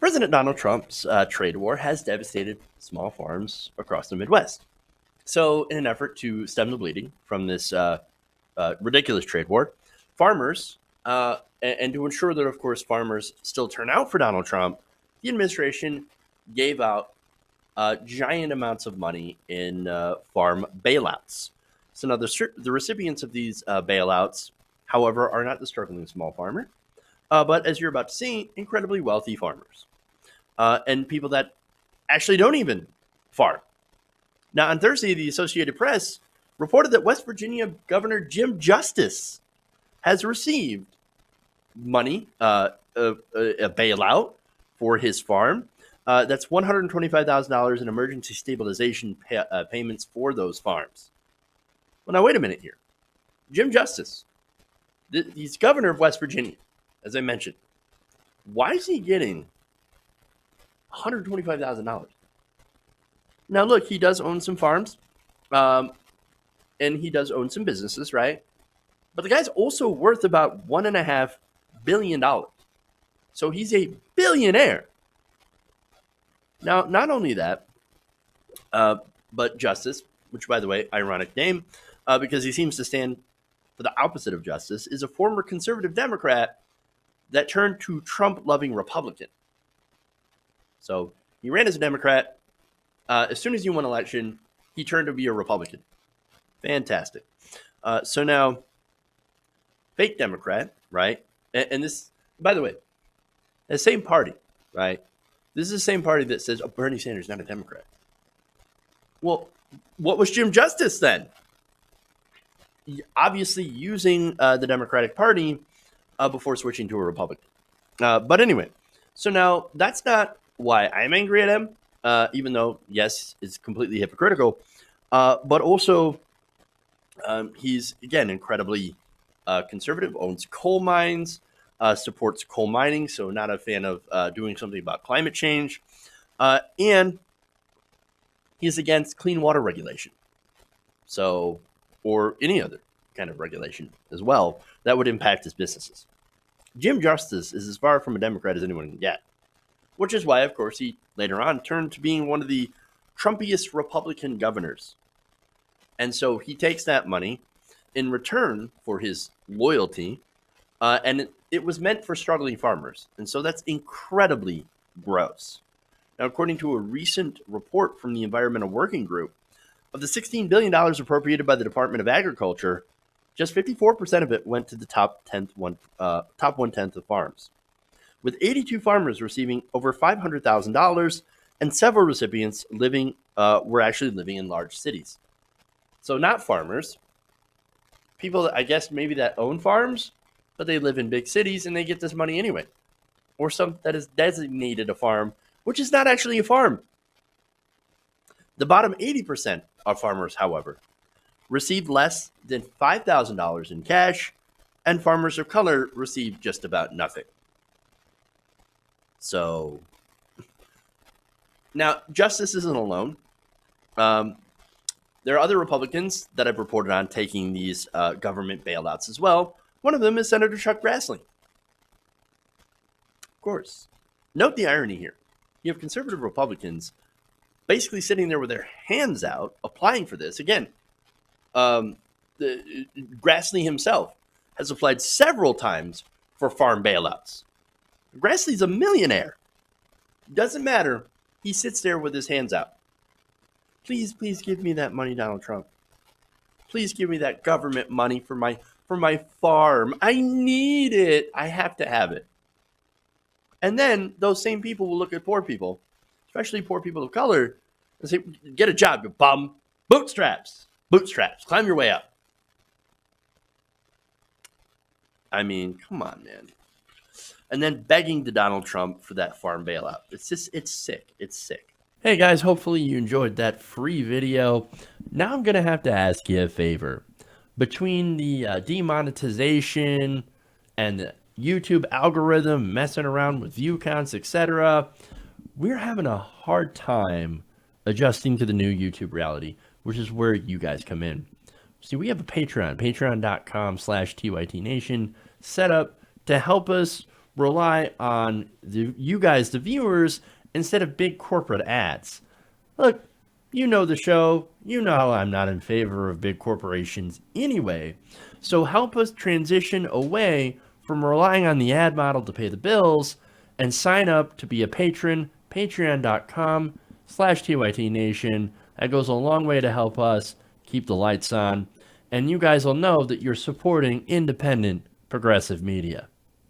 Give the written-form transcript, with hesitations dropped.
President Donald Trump's trade war has devastated small farms across the Midwest. So, in an effort to stem the bleeding from this ridiculous trade war, farmers, and to ensure that, of course, farmers still turn out for Donald Trump, the administration gave out giant amounts of money in farm bailouts. So now the recipients of these bailouts, however, are not the struggling small farmer, but as you're about to see, incredibly wealthy farmers and people that actually don't even farm. Now, on Thursday, the Associated Press reported that West Virginia Governor Jim Justice has received money, a bailout for his farm. That's $125,000 in emergency stabilization payments for those farms. Well, now, wait a minute here. Jim Justice, he's governor of West Virginia, as I mentioned. Why is he getting $125,000? Now, look, he does own some farms, and he does own some businesses, right? But the guy's also worth about $1.5 billion. So he's a billionaire. Now, not only that, but Justice, which, by the way, ironic name, because he seems to stand for the opposite of justice, is a former conservative Democrat that turned to Trump-loving Republican. So he ran as a Democrat. As soon as he won election, he turned to be a Republican. Fantastic. So now, fake Democrat, right? And this, by the way, the same party, right? This is the same party that says, oh, Bernie Sanders not a Democrat. Well, what was Jim Justice then? Obviously using the Democratic Party before switching to a Republican. But anyway, so now that's not why I'm angry at him, even though, yes, it's completely hypocritical. But also, he's, again, incredibly conservative, owns coal mines, supports coal mining, so not a fan of doing something about climate change. And he's against clean water regulation. So, or any other kind of regulation as well that would impact his businesses. Jim Justice is as far from a Democrat as anyone can get, which is why, of course, he later on turned to being one of the Trumpiest Republican governors. And so he takes that money in return for his loyalty, and it was meant for struggling farmers. And so that's incredibly gross. Now, according to a recent report from the Environmental Working Group, of the $16 billion appropriated by the Department of Agriculture, just 54% of it went to the top one-tenth of farms, with 82 farmers receiving over $500,000, and several recipients were actually living in large cities. So not farmers, people that I guess maybe that own farms, but they live in big cities and they get this money anyway. Or some that is designated a farm, which is not actually a farm. The bottom 80% of farmers, however, received less than $5,000 in cash, and farmers of color received just about nothing. So, now, Justice isn't alone. There are other Republicans that I've reported on taking these government bailouts as well. One of them is Senator Chuck Grassley. Of course. Note the irony here. You have conservative Republicans basically sitting there with their hands out, applying for this. Again, Grassley himself has applied several times for farm bailouts. Grassley's a millionaire. Doesn't matter. He sits there with his hands out. Please give me that money, Donald Trump. Please give me that government money for my farm. I need it. I have to have it. And then those same people will look at poor people, especially poor people of color, and say, get a job, you bum. Bootstraps. Climb your way up. I mean, come on, man. And then begging to Donald Trump for that farm bailout. It's sick. It's sick. Hey guys, hopefully you enjoyed that free video. Now I'm going to have to ask you a favor. Between the demonetization and the YouTube algorithm messing around with view counts, etc., we're having a hard time adjusting to the new YouTube reality, which is where you guys come in. See, we have a Patreon, patreon.com/TYTNation, set up to help us rely on you guys, the viewers, instead of big corporate ads. Look, you know the show. You know how I'm not in favor of big corporations anyway. So help us transition away from relying on the ad model to pay the bills and sign up to be a patron, patreon.com/TYTNation. That goes a long way to help us keep the lights on. And you guys will know that you're supporting independent progressive media.